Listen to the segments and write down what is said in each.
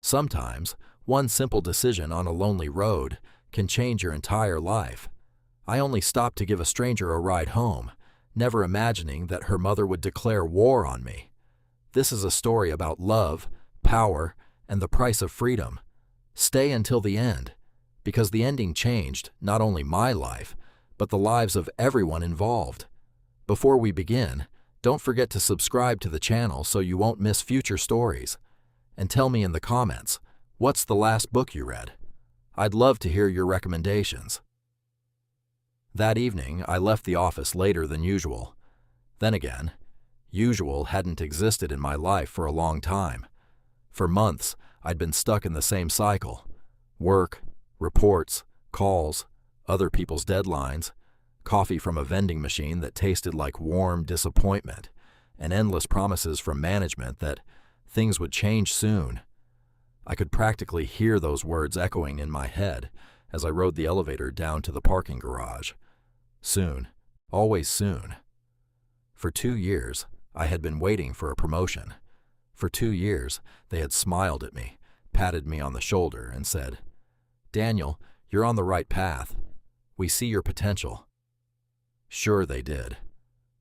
Sometimes, one simple decision on a lonely road can change your entire life. I only stopped to give a stranger a ride home, never imagining that her mother would declare war on me. This is a story about love, power, and the price of freedom. Stay until the end, because the ending changed not only my life, but the lives of everyone involved. Before we begin, don't forget to subscribe to the channel so you won't miss future stories. And tell me in the comments, what's the last book you read? I'd love to hear your recommendations. That evening, I left the office later than usual. Then again, usual hadn't existed in my life for a long time. For months, I'd been stuck in the same cycle. Work, reports, calls, other people's deadlines, coffee from a vending machine that tasted like warm disappointment, and endless promises from management that things would change soon. I could practically hear those words echoing in my head as I rode the elevator down to the parking garage. Soon, always soon. For 2 years, I had been waiting for a promotion. For 2 years, they had smiled at me, patted me on the shoulder, and said, "Daniel, you're on the right path. We see your potential." Sure they did.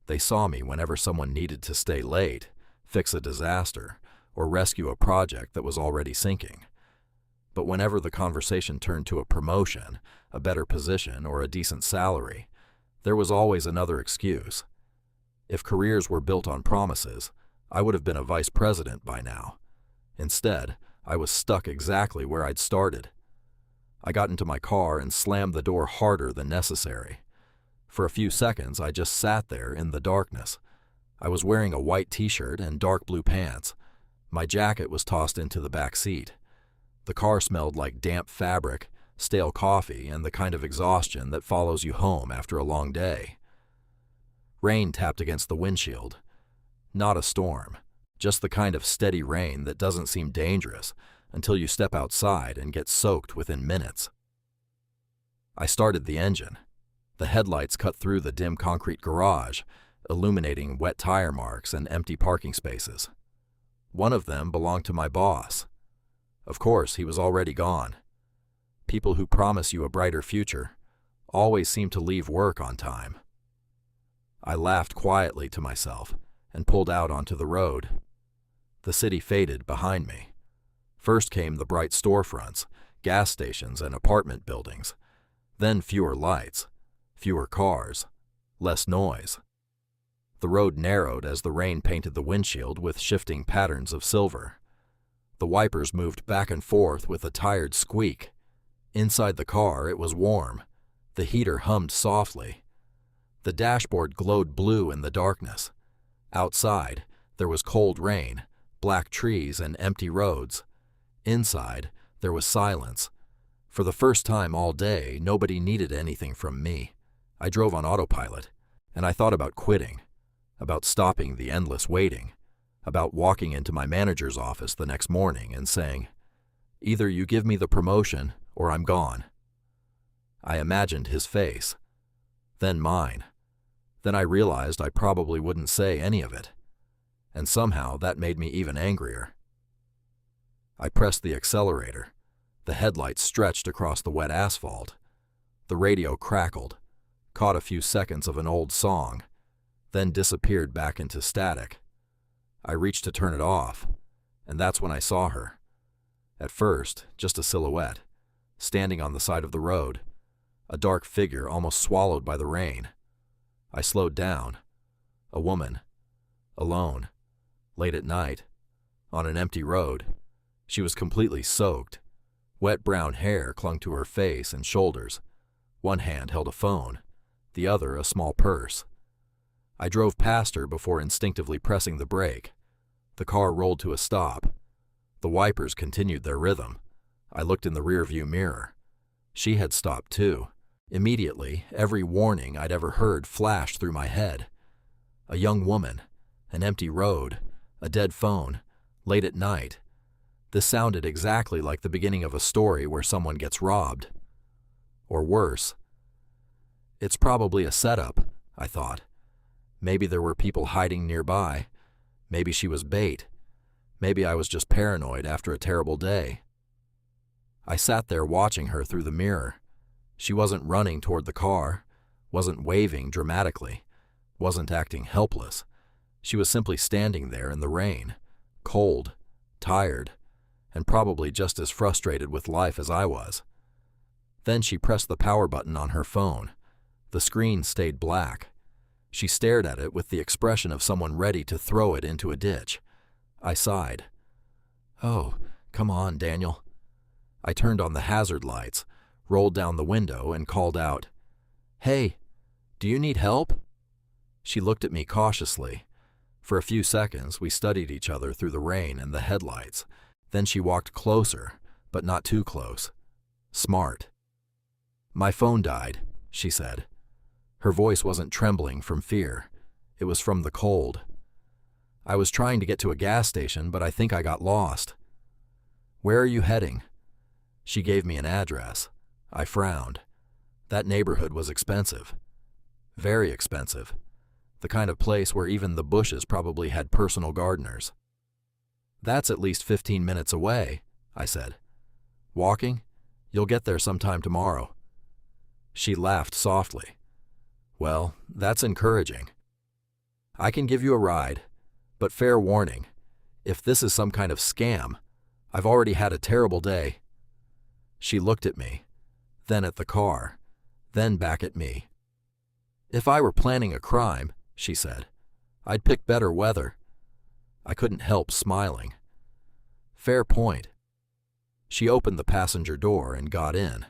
They saw me whenever someone needed to stay late, fix a disaster, or rescue a project that was already sinking. But whenever the conversation turned to a promotion, a better position, or a decent salary, there was always another excuse. If careers were built on promises, I would have been a vice president by now. Instead, I was stuck exactly where I'd started. I got into my car and slammed the door harder than necessary. For a few seconds, I just sat there in the darkness. I was wearing a white t-shirt and dark blue pants. My jacket was tossed into the back seat. The car smelled like damp fabric, stale coffee, and the kind of exhaustion that follows you home after a long day. Rain tapped against the windshield. Not a storm, just the kind of steady rain that doesn't seem dangerous until you step outside and get soaked within minutes. I started the engine. The headlights cut through the dim concrete garage, illuminating wet tire marks and empty parking spaces. One of them belonged to my boss. Of course, he was already gone. People who promise you a brighter future always seem to leave work on time. I laughed quietly to myself and pulled out onto the road. The city faded behind me. First came the bright storefronts, gas stations, and apartment buildings. Then fewer lights, fewer cars, less noise. The road narrowed as the rain painted the windshield with shifting patterns of silver. The wipers moved back and forth with a tired squeak. Inside the car, it was warm. The heater hummed softly. The dashboard glowed blue in the darkness. Outside, there was cold rain, black trees, and empty roads. Inside, there was silence. For the first time all day, nobody needed anything from me. I drove on autopilot, and I thought about quitting, about stopping the endless waiting, about walking into my manager's office the next morning and saying, "Either you give me the promotion or I'm gone." I imagined his face, then mine. Then I realized I probably wouldn't say any of it, and somehow that made me even angrier. I pressed the accelerator. The headlights stretched across the wet asphalt. The radio crackled, caught a few seconds of an old song, then disappeared back into static. I reached to turn it off, and that's when I saw her. At first, just a silhouette, standing on the side of the road, a dark figure almost swallowed by the rain. I slowed down. A woman, alone, late at night, on an empty road. She was completely soaked. Wet brown hair clung to her face and shoulders. One hand held a phone, the other a small purse. I drove past her before instinctively pressing the brake. The car rolled to a stop. The wipers continued their rhythm. I looked in the rearview mirror. She had stopped too. Immediately, every warning I'd ever heard flashed through my head. A young woman, an empty road, a dead phone, late at night. This sounded exactly like the beginning of a story where someone gets robbed. Or worse. It's probably a setup, I thought. Maybe there were people hiding nearby. Maybe she was bait. Maybe I was just paranoid after a terrible day. I sat there watching her through the mirror. She wasn't running toward the car, wasn't waving dramatically, wasn't acting helpless. She was simply standing there in the rain, cold, tired, and probably just as frustrated with life as I was. Then she pressed the power button on her phone. The screen stayed black. She stared at it with the expression of someone ready to throw it into a ditch. I sighed. "Oh, come on, Daniel." I turned on the hazard lights, rolled down the window, and called out, "Hey, do you need help?" She looked at me cautiously. For a few seconds, we studied each other through the rain and the headlights. Then she walked closer, but not too close. Smart. "My phone died," she said. Her voice wasn't trembling from fear. It was from the cold. "I was trying to get to a gas station, but I think I got lost." "Where are you heading?" She gave me an address. I frowned. That neighborhood was expensive. Very expensive. The kind of place where even the bushes probably had personal gardeners. "That's at least 15 minutes away," I said. "Walking? You'll get there sometime tomorrow." She laughed softly. "Well, that's encouraging. I can give you a ride, but fair warning, if this is some kind of scam, I've already had a terrible day." She looked at me, then at the car, then back at me. "If I were planning a crime," she said, "I'd pick better weather." I couldn't help smiling. Fair point. She opened the passenger door and got in.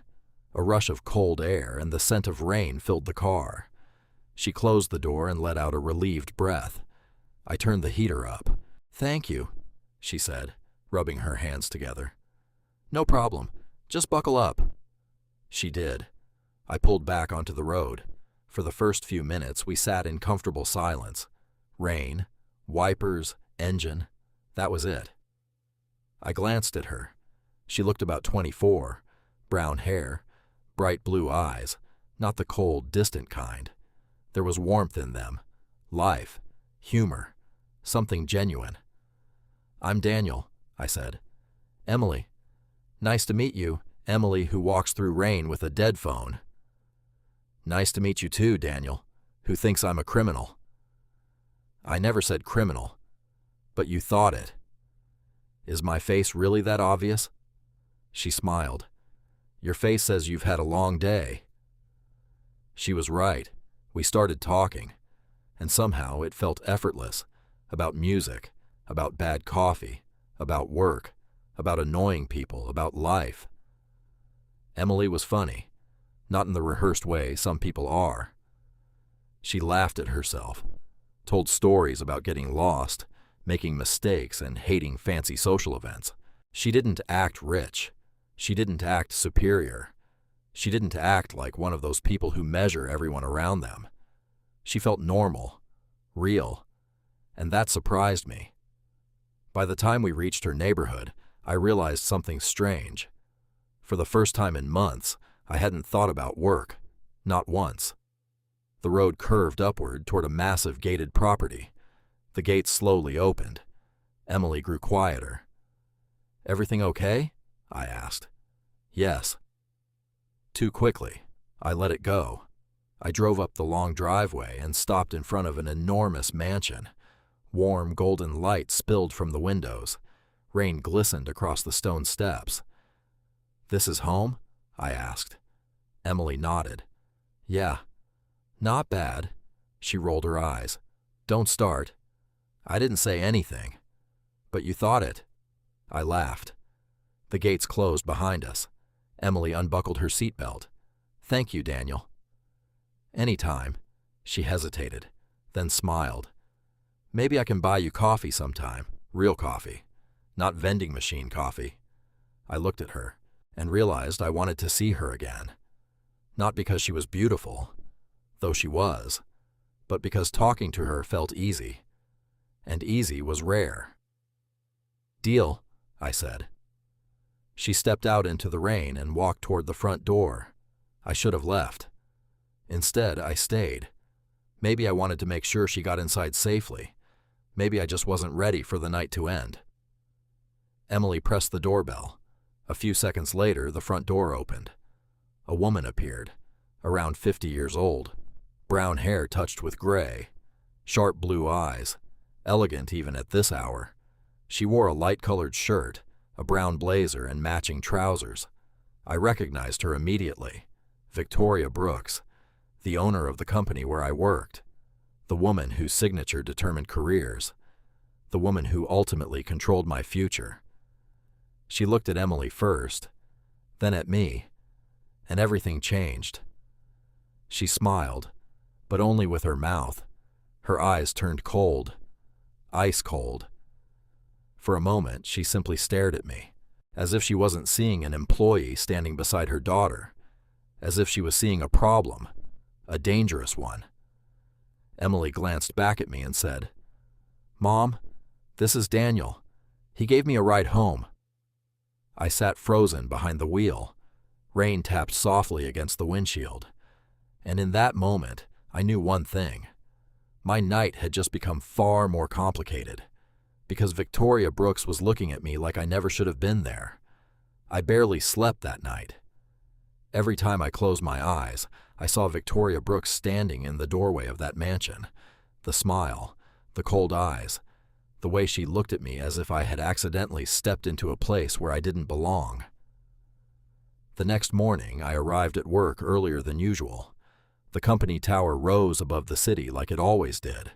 A rush of cold air and the scent of rain filled the car. She closed the door and let out a relieved breath. I turned the heater up. "Thank you," she said, rubbing her hands together. "No problem. Just buckle up." She did. I pulled back onto the road. For the first few minutes, we sat in comfortable silence. Rain, wipers, engine. That was it. I glanced at her. She looked about 24, brown hair, bright blue eyes, not the cold, distant kind. There was warmth in them, life, humor, something genuine. "I'm Daniel," I said. "Emily." "Nice to meet you, Emily who walks through rain with a dead phone." "Nice to meet you too, Daniel, who thinks I'm a criminal." "I never said criminal, but you thought it." "Is my face really that obvious?" She smiled. "Your face says you've had a long day." She was right. We started talking, and somehow it felt effortless, about music, about bad coffee, about work, about annoying people, about life. Emily was funny, not in the rehearsed way some people are. She laughed at herself, told stories about getting lost, making mistakes, and hating fancy social events. She didn't act rich. She didn't act superior. She didn't act like one of those people who measure everyone around them. She felt normal, real, and that surprised me. By the time we reached her neighborhood, I realized something strange. For the first time in months, I hadn't thought about work, not once. The road curved upward toward a massive gated property. The gates slowly opened. Emily grew quieter. "Everything okay?" I asked. "Yes." Too quickly. I let it go. I drove up the long driveway and stopped in front of an enormous mansion. Warm golden light spilled from the windows. Rain glistened across the stone steps. "This is home?" I asked. Emily nodded. "Yeah." "Not bad." She rolled her eyes. "Don't start." I didn't say anything. "But you thought it." I laughed. The gates closed behind us. Emily unbuckled her seatbelt. "Thank you, Daniel." "Anytime." She hesitated, then smiled. "Maybe I can buy you coffee sometime. Real coffee. Not vending machine coffee." I looked at her and realized I wanted to see her again. Not because she was beautiful, though she was, but because talking to her felt easy. And easy was rare. "Deal," I said. She stepped out into the rain and walked toward the front door. I should have left. Instead, I stayed. Maybe I wanted to make sure she got inside safely. Maybe I just wasn't ready for the night to end. Emily pressed the doorbell. A few seconds later, the front door opened. A woman appeared, around 50 years old, brown hair touched with gray, sharp blue eyes, elegant even at this hour. She wore a light-colored shirt, a brown blazer, and matching trousers. I recognized her immediately. Victoria Brooks, the owner of the company where I worked, the woman whose signature determined careers, the woman who ultimately controlled my future. She looked at Emily first, then at me, and everything changed. She smiled, but only with her mouth. Her eyes turned cold, ice cold. For a moment, she simply stared at me, as if she wasn't seeing an employee standing beside her daughter, as if she was seeing a problem, a dangerous one. Emily glanced back at me and said, "Mom, this is Daniel. He gave me a ride home." I sat frozen behind the wheel. Rain tapped softly against the windshield. And in that moment, I knew one thing. My night had just become far more complicated, because Victoria Brooks was looking at me like I never should have been there. I barely slept that night. Every time I closed my eyes, I saw Victoria Brooks standing in the doorway of that mansion. The smile, the cold eyes, the way she looked at me as if I had accidentally stepped into a place where I didn't belong. The next morning, I arrived at work earlier than usual. The company tower rose above the city like it always did.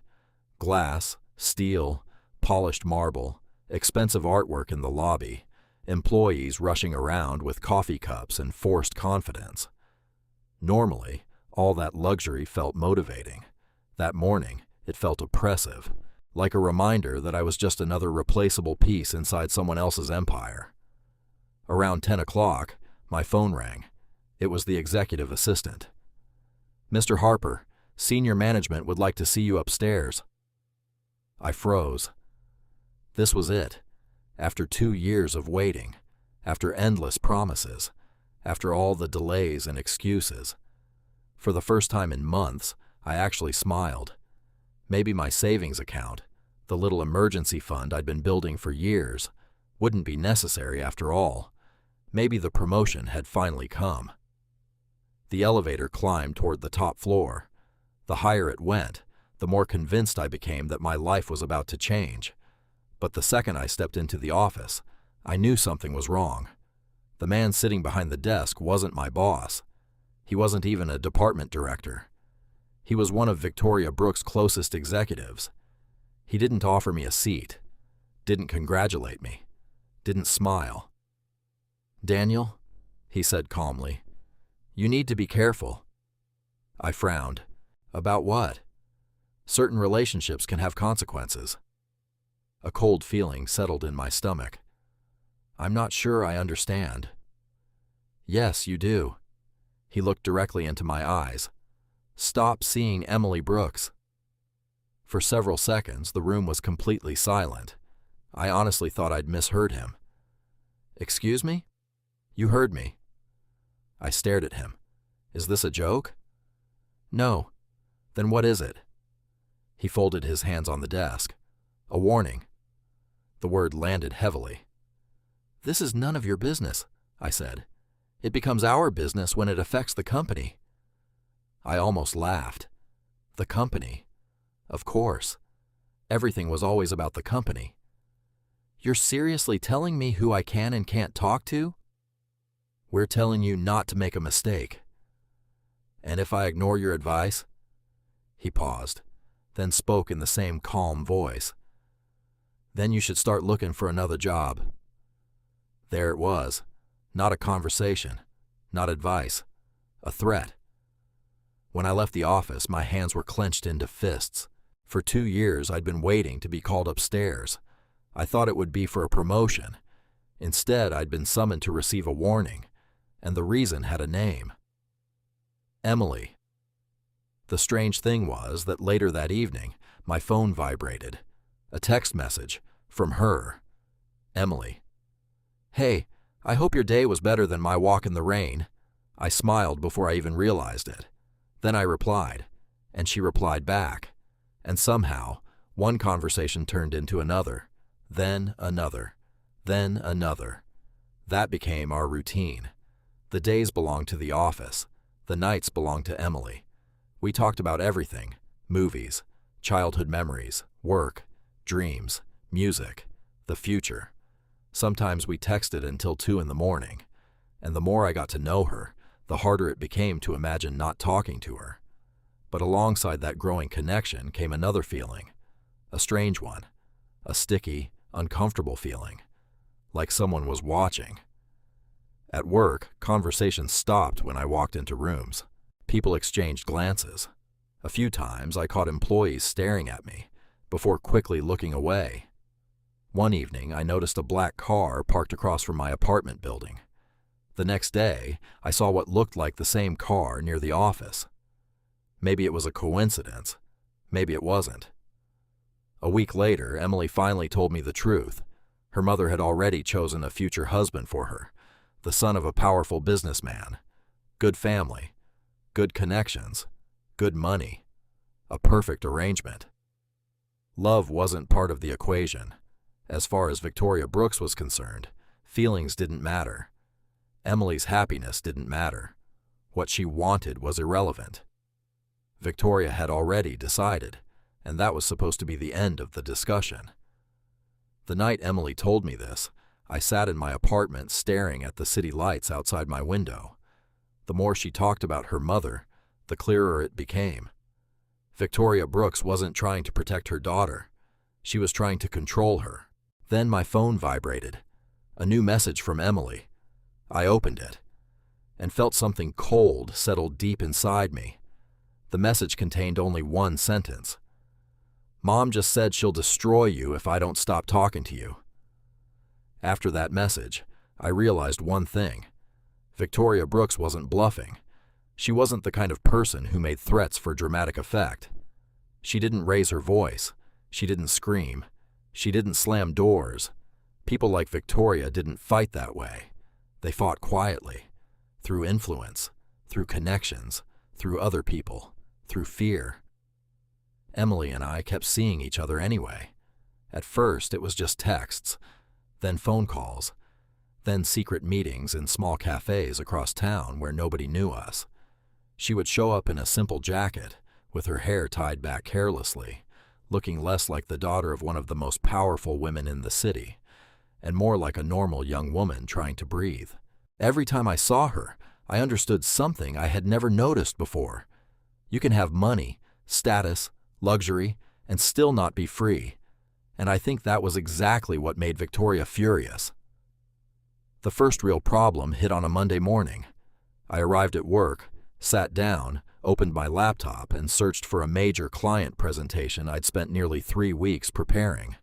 Glass, steel, polished marble, expensive artwork in the lobby, employees rushing around with coffee cups and forced confidence. Normally, all that luxury felt motivating. That morning, it felt oppressive, like a reminder that I was just another replaceable piece inside someone else's empire. Around 10 o'clock, my phone rang. It was the executive assistant. "Mr. Harper, senior management would like to see you upstairs." I froze. This was it. After 2 years of waiting, after endless promises, after all the delays and excuses. For the first time in months, I actually smiled. Maybe my savings account, the little emergency fund I'd been building for years, wouldn't be necessary after all. Maybe the promotion had finally come. The elevator climbed toward the top floor. The higher it went, the more convinced I became that my life was about to change. But the second I stepped into the office, I knew something was wrong. The man sitting behind the desk wasn't my boss. He wasn't even a department director. He was one of Victoria Brooks' closest executives. He didn't offer me a seat, didn't congratulate me, didn't smile. "Daniel," he said calmly, "you need to be careful." I frowned. About what? Certain relationships can have consequences. A cold feeling settled in my stomach. "I'm not sure I understand." "Yes, you do." He looked directly into my eyes. "Stop seeing Emily Brooks." For several seconds, the room was completely silent. I honestly thought I'd misheard him. "Excuse me?" "You heard me." I stared at him. "Is this a joke?" "No." "Then what is it?" He folded his hands on the desk. "A warning." The word landed heavily. "This is none of your business," I said. "It becomes our business when it affects the company." I almost laughed. The company? Of course. Everything was always about the company. "You're seriously telling me who I can and can't talk to?" "We're telling you not to make a mistake." "And if I ignore your advice?" He paused, then spoke in the same calm voice. "Then you should start looking for another job." There it was. Not a conversation, not advice, a threat. When I left the office, my hands were clenched into fists. For 2 years, I'd been waiting to be called upstairs. I thought it would be for a promotion. Instead, I'd been summoned to receive a warning, and the reason had a name. Emily. The strange thing was that later that evening, my phone vibrated. A text message from her. Emily. "Hey, I hope your day was better than my walk in the rain." I smiled before I even realized it. Then I replied, and she replied back. And somehow, one conversation turned into another, then another. Then another. That became our routine. The days belonged to the office. The nights belonged to Emily. We talked about everything: movies, childhood memories, work, dreams, music, the future. Sometimes we texted until 2 in the morning, and the more I got to know her, the harder it became to imagine not talking to her. But alongside that growing connection came another feeling, a strange one, a sticky, uncomfortable feeling, like someone was watching. At work, conversations stopped when I walked into rooms. People exchanged glances. A few times I caught employees staring at me before quickly looking away. One evening, I noticed a black car parked across from my apartment building. The next day, I saw what looked like the same car near the office. Maybe it was a coincidence. Maybe it wasn't. A week later, Emily finally told me the truth. Her mother had already chosen a future husband for her, the son of a powerful businessman. Good family, good connections, good money, a perfect arrangement. Love wasn't part of the equation. As far as Victoria Brooks was concerned, feelings didn't matter. Emily's happiness didn't matter. What she wanted was irrelevant. Victoria had already decided, and that was supposed to be the end of the discussion. The night Emily told me this, I sat in my apartment staring at the city lights outside my window. The more she talked about her mother, the clearer it became. Victoria Brooks wasn't trying to protect her daughter. She was trying to control her. Then my phone vibrated. A new message from Emily. I opened it and felt something cold settle deep inside me. The message contained only one sentence. "Mom just said she'll destroy you if I don't stop talking to you." After that message, I realized one thing. Victoria Brooks wasn't bluffing. She wasn't the kind of person who made threats for dramatic effect. She didn't raise her voice. She didn't scream. She didn't slam doors. People like Victoria didn't fight that way. They fought quietly, through influence, through connections, through other people, through fear. Emily and I kept seeing each other anyway. At first, it was just texts, then phone calls, then secret meetings in small cafes across town where nobody knew us. She would show up in a simple jacket, with her hair tied back carelessly, looking less like the daughter of one of the most powerful women in the city, and more like a normal young woman trying to breathe. Every time I saw her, I understood something I had never noticed before. You can have money, status, luxury, and still not be free. And I think that was exactly what made Victoria furious. The first real problem hit on a Monday morning. I arrived at work, sat down, opened my laptop, and searched for a major client presentation I'd spent nearly 3 weeks preparing.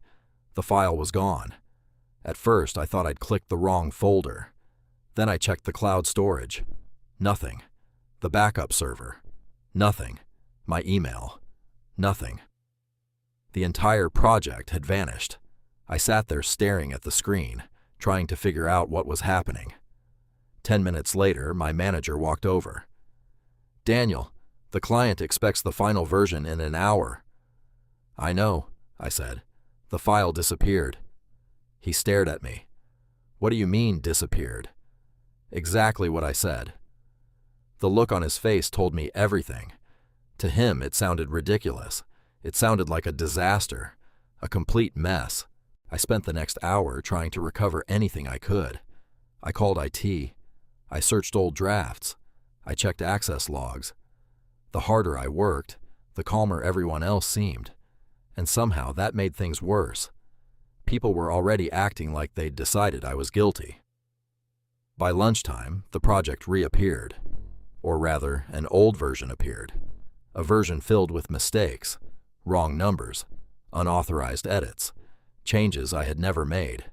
The file was gone. At first, I thought I'd clicked the wrong folder. Then I checked the cloud storage. Nothing. The backup server. Nothing. My email. Nothing. The entire project had vanished. I sat there staring at the screen, trying to figure out what was happening. 10 minutes later, my manager walked over. "Daniel, the client expects the final version in an hour." "I know," I said. "The file disappeared." He stared at me. "What do you mean, disappeared?" Exactly what I said. The look on his face told me everything. To him, it sounded ridiculous. It sounded like a disaster, a complete mess. I spent the next hour trying to recover anything I could. I called IT. I searched old drafts. I checked access logs. The harder I worked, the calmer everyone else seemed. And somehow that made things worse. People were already acting like they'd decided I was guilty. By lunchtime, the project reappeared. Or rather, an old version appeared. A version filled with mistakes, wrong numbers, unauthorized edits, changes I had never made.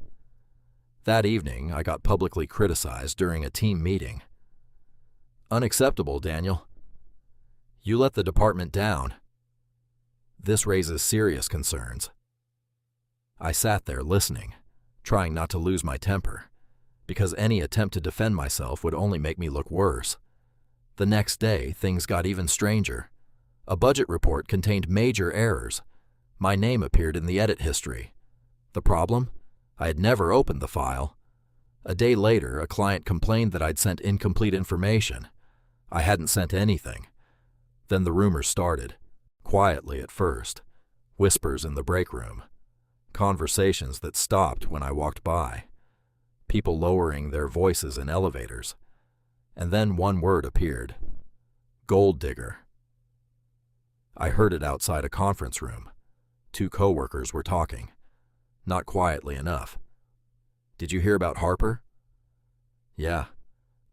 That evening, I got publicly criticized during a team meeting. "Unacceptable, Daniel. You let the department down." This raises serious concerns. I sat there listening, trying not to lose my temper, because any attempt to defend myself would only make me look worse. The next day, things got even stranger. A budget report contained major errors. My name appeared in the edit history. The problem? I had never opened the file. A day later, a client complained that I'd sent incomplete information. I hadn't sent anything. Then the rumors started, quietly at first, whispers in the break room, conversations that stopped when I walked by, people lowering their voices in elevators. And then one word appeared: gold digger. I heard it outside a conference room. 2 coworkers were talking, not quietly enough. "Did you hear about Harper?" "Yeah.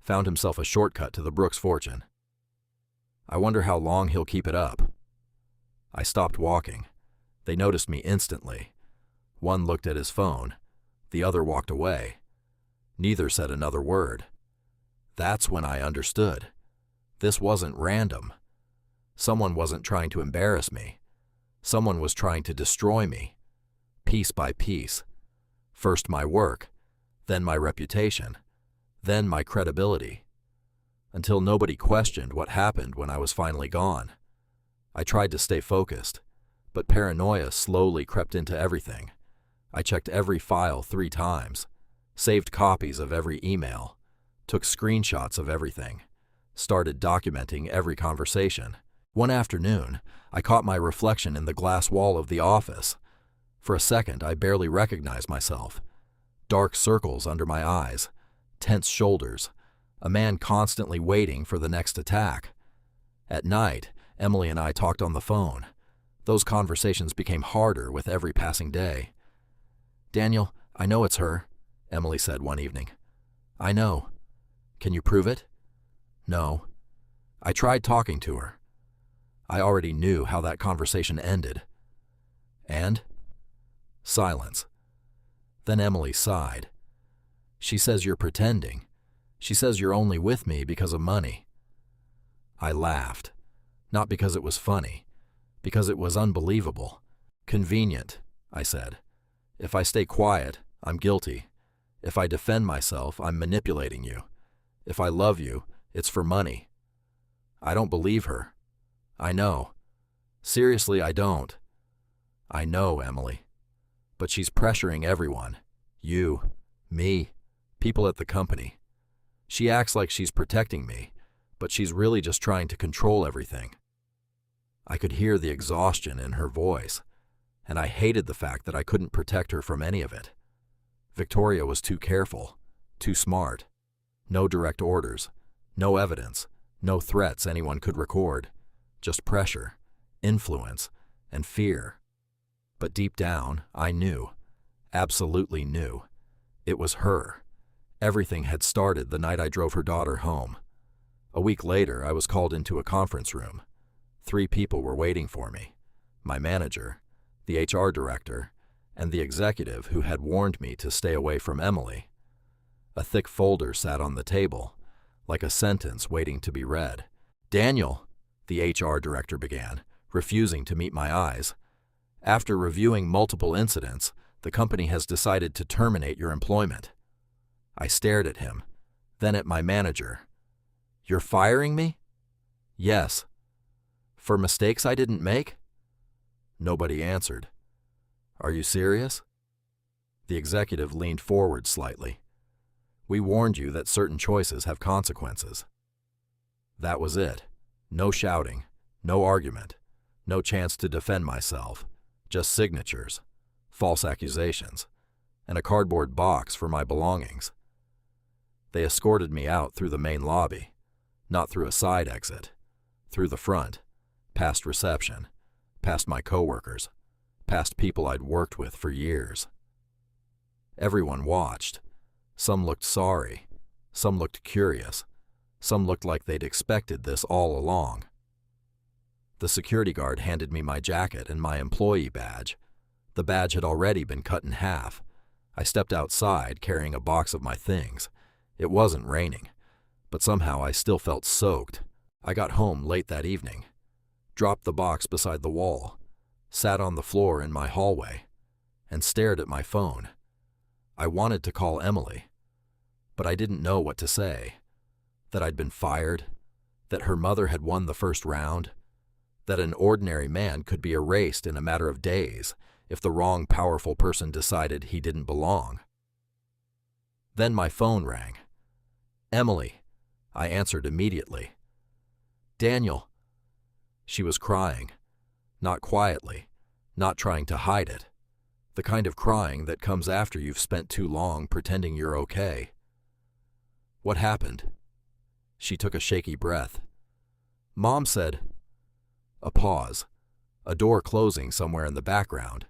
Found himself a shortcut to the Brooks fortune. I wonder how long he'll keep it up." I stopped walking. They noticed me instantly. One looked at his phone. The other walked away. Neither said another word. That's when I understood. This wasn't random. Someone wasn't trying to embarrass me. Someone was trying to destroy me, piece by piece. First my work, then my reputation, then my credibility, until nobody questioned what happened when I was finally gone. I tried to stay focused, but paranoia slowly crept into everything. I checked every file 3 times, saved copies of every email, took screenshots of everything, started documenting every conversation. One afternoon, I caught my reflection in the glass wall of the office. For a second, I barely recognized myself. Dark circles under my eyes, tense shoulders, a man constantly waiting for the next attack. At night, Emily and I talked on the phone. Those conversations became harder with every passing day. "Daniel, I know it's her," Emily said one evening. "I know. Can you prove it?" "No." I tried talking to her. I already knew how that conversation ended. "And?" Silence. Then Emily sighed. "She says you're pretending. She says you're only with me because of money." I laughed. Not because it was funny, because it was unbelievable. "Convenient," I said. "If I stay quiet, I'm guilty. If I defend myself, I'm manipulating you. If I love you, it's for money." I don't believe her. I know. Seriously, I don't. "I know, Emily. But she's pressuring everyone. You, me, people at the company. She acts like she's protecting me, but she's really just trying to control everything." I could hear the exhaustion in her voice, and I hated the fact that I couldn't protect her from any of it. Victoria was too careful, too smart. No direct orders, no evidence, no threats anyone could record. Just pressure, influence, and fear. But deep down, I knew, absolutely knew. It was her. Everything had started the night I drove her daughter home. A week later, I was called into a conference room. 3 people were waiting for me: my manager, the HR director, and the executive who had warned me to stay away from Emily. A thick folder sat on the table, like a sentence waiting to be read. "Daniel," the HR director began, refusing to meet my eyes. "After reviewing multiple incidents, the company has decided to terminate your employment." I stared at him, then at my manager. "You're firing me?" "Yes." "For mistakes I didn't make?" Nobody answered. "Are you serious?" The executive leaned forward slightly. "We warned you that certain choices have consequences." That was it. No shouting, no argument, no chance to defend myself, just signatures, false accusations, and a cardboard box for my belongings. They escorted me out through the main lobby, not through a side exit, through the front, past reception, past my coworkers, past people I'd worked with for years. Everyone watched. Some looked sorry, some looked curious, some looked like they'd expected this all along. The security guard handed me my jacket and my employee badge. The badge had already been cut in half. I stepped outside carrying a box of my things. It wasn't raining, but somehow I still felt soaked. I got home late that evening, dropped the box beside the wall, sat on the floor in my hallway, and stared at my phone. I wanted to call Emily, but I didn't know what to say. That I'd been fired, that her mother had won the first round, that an ordinary man could be erased in a matter of days if the wrong powerful person decided he didn't belong. Then my phone rang. "Emily," I answered immediately. "Daniel." She was crying. Not quietly, not trying to hide it. The kind of crying that comes after you've spent too long pretending you're okay. "What happened?" She took a shaky breath. "Mom said—" A pause, a door closing somewhere in the background,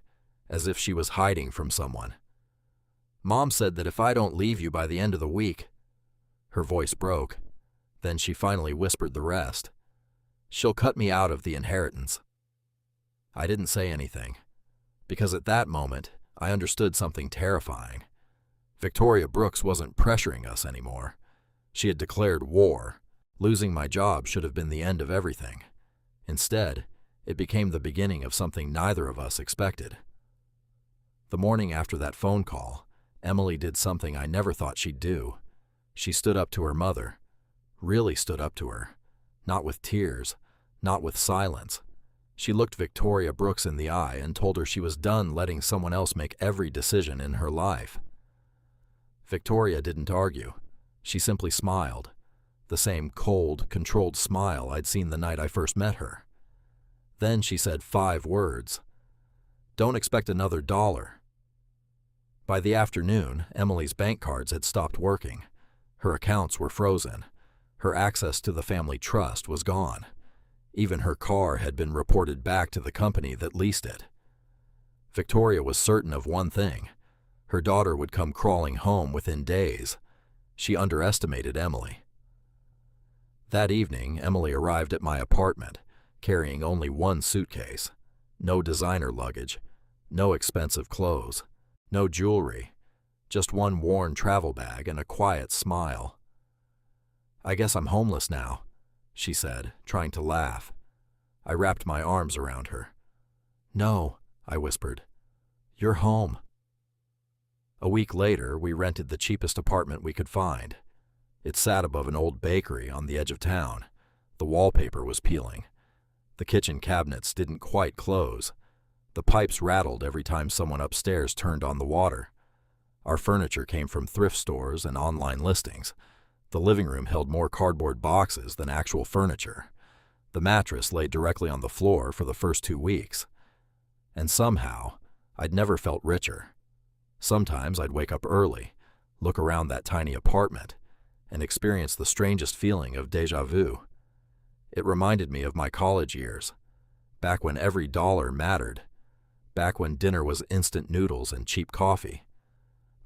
as if she was hiding from someone. "Mom said that if I don't leave you by the end of the week—" Her voice broke. Then she finally whispered the rest. "She'll cut me out of the inheritance." I didn't say anything, because at that moment, I understood something terrifying. Victoria Brooks wasn't pressuring us anymore. She had declared war. Losing my job should have been the end of everything. Instead, it became the beginning of something neither of us expected. The morning after that phone call, Emily did something I never thought she'd do. She stood up to her mother. Really stood up to her. Not with tears, not with silence. She looked Victoria Brooks in the eye and told her she was done letting someone else make every decision in her life. Victoria didn't argue. She simply smiled. The same cold, controlled smile I'd seen the night I first met her. Then she said 5 words. "Don't expect another $1." By the afternoon, Emily's bank cards had stopped working. Her accounts were frozen. Her access to the family trust was gone. Even her car had been reported back to the company that leased it. Victoria was certain of one thing. Her daughter would come crawling home within days. She underestimated Emily. That evening, Emily arrived at my apartment, carrying only one suitcase. No designer luggage, no expensive clothes, no jewelry, just one worn travel bag and a quiet smile. "I guess I'm homeless now," she said, trying to laugh. I wrapped my arms around her. "No," I whispered. "You're home." A week later, we rented the cheapest apartment we could find. It sat above an old bakery on the edge of town. The wallpaper was peeling. The kitchen cabinets didn't quite close. The pipes rattled every time someone upstairs turned on the water. Our furniture came from thrift stores and online listings. The living room held more cardboard boxes than actual furniture. The mattress lay directly on the floor for the first 2 weeks. And somehow, I'd never felt richer. Sometimes I'd wake up early, look around that tiny apartment, and experience the strangest feeling of déjà vu. It reminded me of my college years, back when every dollar mattered, back when dinner was instant noodles and cheap coffee,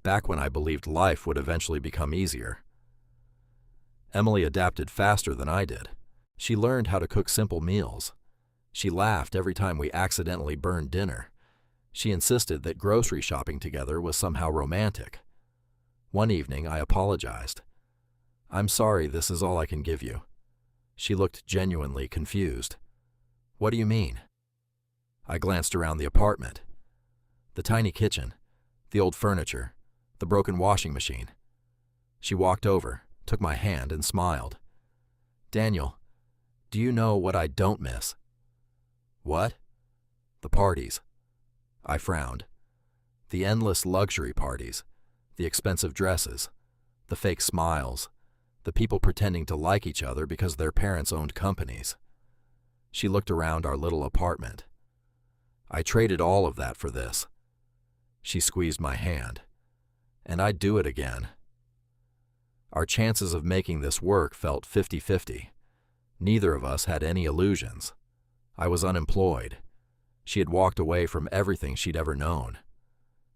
back when I believed life would eventually become easier. Emily adapted faster than I did. She learned how to cook simple meals. She laughed every time we accidentally burned dinner. She insisted that grocery shopping together was somehow romantic. One evening, I apologized. "I'm sorry, this is all I can give you." She looked genuinely confused. "What do you mean?" I glanced around the apartment. The tiny kitchen, the old furniture, the broken washing machine. She walked over, took my hand, and smiled. "Daniel, do you know what I don't miss?" "What?" "The parties." I frowned. The endless luxury parties, the expensive dresses, the fake smiles, the people pretending to like each other because their parents owned companies. She looked around our little apartment. "I traded all of that for this." She squeezed my hand. "And I'd do it again." Our chances of making this work felt 50-50. Neither of us had any illusions. I was unemployed. She had walked away from everything she'd ever known.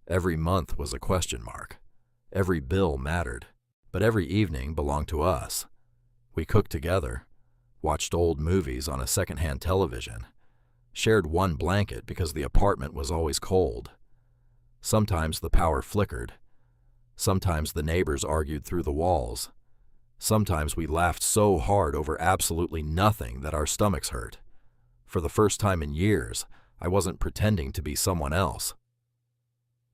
Every month was a question mark. Every bill mattered, but every evening belonged to us. We cooked together, watched old movies on a secondhand television, shared one blanket because the apartment was always cold. Sometimes the power flickered. Sometimes the neighbors argued through the walls. Sometimes we laughed so hard over absolutely nothing that our stomachs hurt. For the first time in years, I wasn't pretending to be someone else.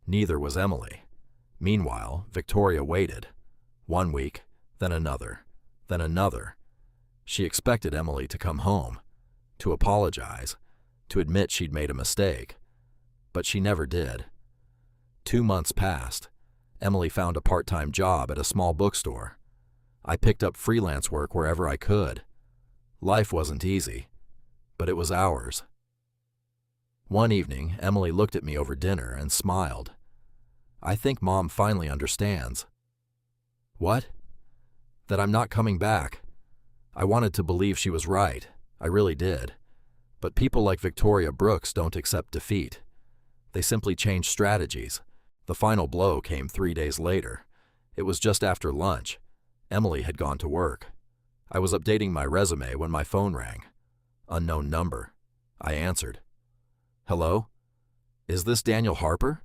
Neither was Emily. Meanwhile, Victoria waited. 1 week, then another, then another. She expected Emily to come home, to apologize, to admit she'd made a mistake. But she never did. 2 months passed. Emily found a part-time job at a small bookstore. I picked up freelance work wherever I could. Life wasn't easy, but it was ours. One evening, Emily looked at me over dinner and smiled. "I think Mom finally understands." "What?" "That I'm not coming back." I wanted to believe she was right. I really did. But people like Victoria Brooks don't accept defeat. They simply change strategies. The final blow came 3 days later. It was just after lunch. Emily had gone to work. I was updating my resume when my phone rang. Unknown number. I answered. "Hello? Is this Daniel Harper?"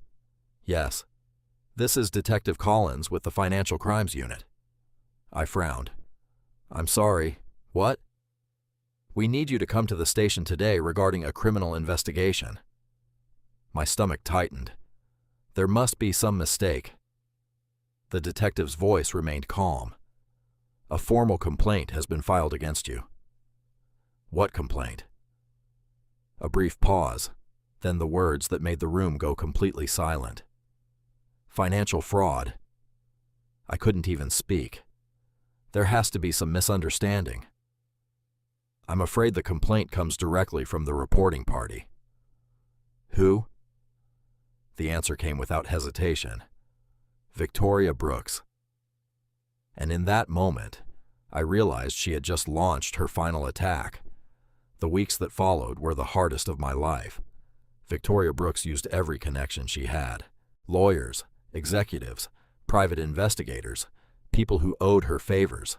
"Yes." "This is Detective Collins with the Financial Crimes Unit." I frowned. "I'm sorry. What?" "We need you to come to the station today regarding a criminal investigation." My stomach tightened. There must be some mistake. The detective's voice remained calm. "A formal complaint has been filed against you." "What complaint?" A brief pause, then the words that made the room go completely silent. "Financial fraud." I couldn't even speak. There has to be some misunderstanding. "I'm afraid the complaint comes directly from the reporting party." "Who?" The answer came without hesitation. "Victoria Brooks." And in that moment, I realized she had just launched her final attack. The weeks that followed were the hardest of my life. Victoria Brooks used every connection she had. Lawyers, executives, private investigators, people who owed her favors.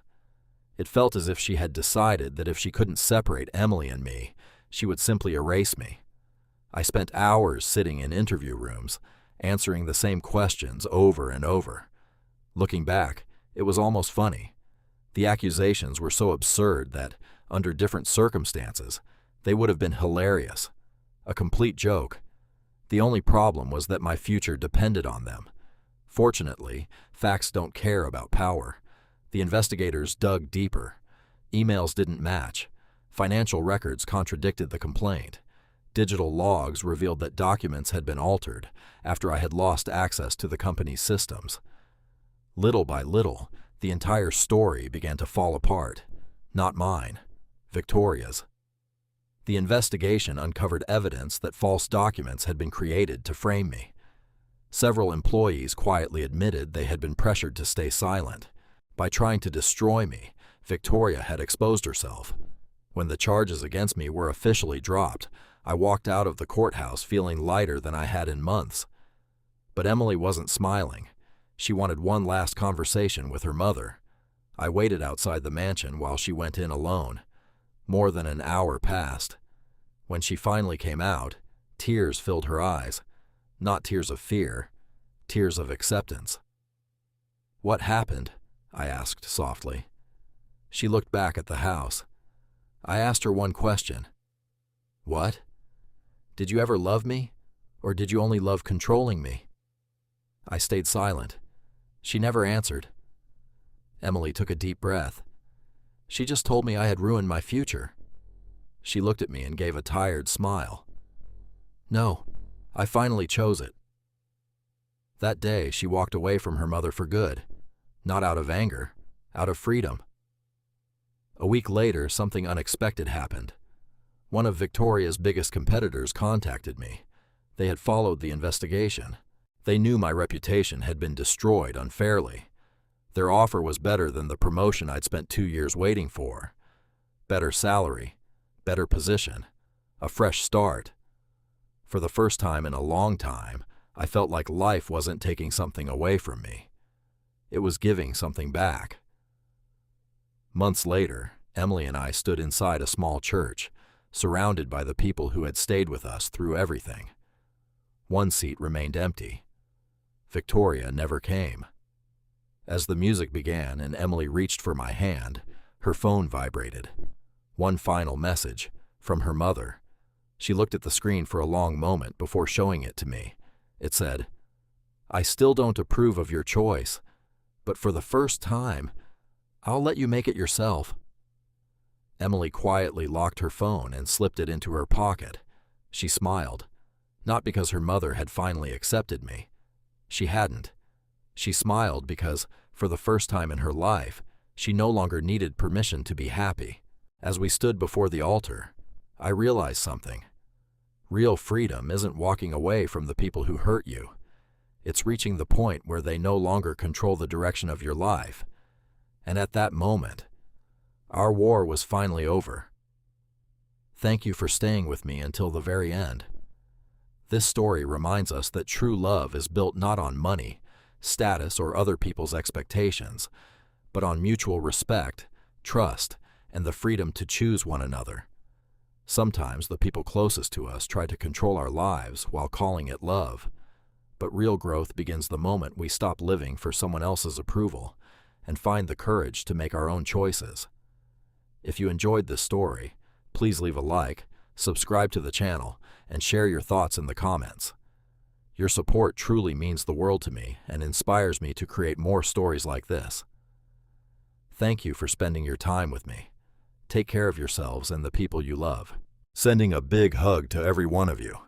It felt as if she had decided that if she couldn't separate Emily and me, she would simply erase me. I spent hours sitting in interview rooms, answering the same questions over and over. Looking back, it was almost funny. The accusations were so absurd that, under different circumstances, they would have been hilarious. A complete joke. The only problem was that my future depended on them. Fortunately, facts don't care about power. The investigators dug deeper. Emails didn't match. Financial records contradicted the complaint. Digital logs revealed that documents had been altered after I had lost access to the company's systems. Little by little, the entire story began to fall apart. Not mine, Victoria's. The investigation uncovered evidence that false documents had been created to frame me. Several employees quietly admitted they had been pressured to stay silent. By trying to destroy me, Victoria had exposed herself. When the charges against me were officially dropped, I walked out of the courthouse feeling lighter than I had in months. But Emily wasn't smiling. She wanted one last conversation with her mother. I waited outside the mansion while she went in alone. More than an hour passed. When she finally came out, tears filled her eyes. Not tears of fear, tears of acceptance. "What happened?" I asked softly. She looked back at the house. I asked her one question. "What? Did you ever love me, or did you only love controlling me?" I stayed silent. She never answered. Emily took a deep breath. "She just told me I had ruined my future." She looked at me and gave a tired smile. "No, I finally chose it." That day, she walked away from her mother for good. Not out of anger, out of freedom. A week later, something unexpected happened. One of Victoria's biggest competitors contacted me. They had followed the investigation. They knew my reputation had been destroyed unfairly. Their offer was better than the promotion I'd spent 2 years waiting for. Better salary, better position, a fresh start. For the first time in a long time, I felt like life wasn't taking something away from me. It was giving something back. Months later, Emily and I stood inside a small church, surrounded by the people who had stayed with us through everything. One seat remained empty. Victoria never came. As the music began and Emily reached for my hand, her phone vibrated. One final message, from her mother. She looked at the screen for a long moment before showing it to me. It said, "I still don't approve of your choice, but for the first time, I'll let you make it yourself." Emily quietly locked her phone and slipped it into her pocket. She smiled. Not because her mother had finally accepted me. She hadn't. She smiled because, for the first time in her life, she no longer needed permission to be happy. As we stood before the altar, I realized something. Real freedom isn't walking away from the people who hurt you. It's reaching the point where they no longer control the direction of your life. And at that moment, our war was finally over. Thank you for staying with me until the very end. This story reminds us that true love is built not on money, status, or other people's expectations, but on mutual respect, trust, and the freedom to choose one another. Sometimes the people closest to us try to control our lives while calling it love, but real growth begins the moment we stop living for someone else's approval and find the courage to make our own choices. If you enjoyed this story, please leave a like, subscribe to the channel, and share your thoughts in the comments. Your support truly means the world to me and inspires me to create more stories like this. Thank you for spending your time with me. Take care of yourselves and the people you love. Sending a big hug to every one of you.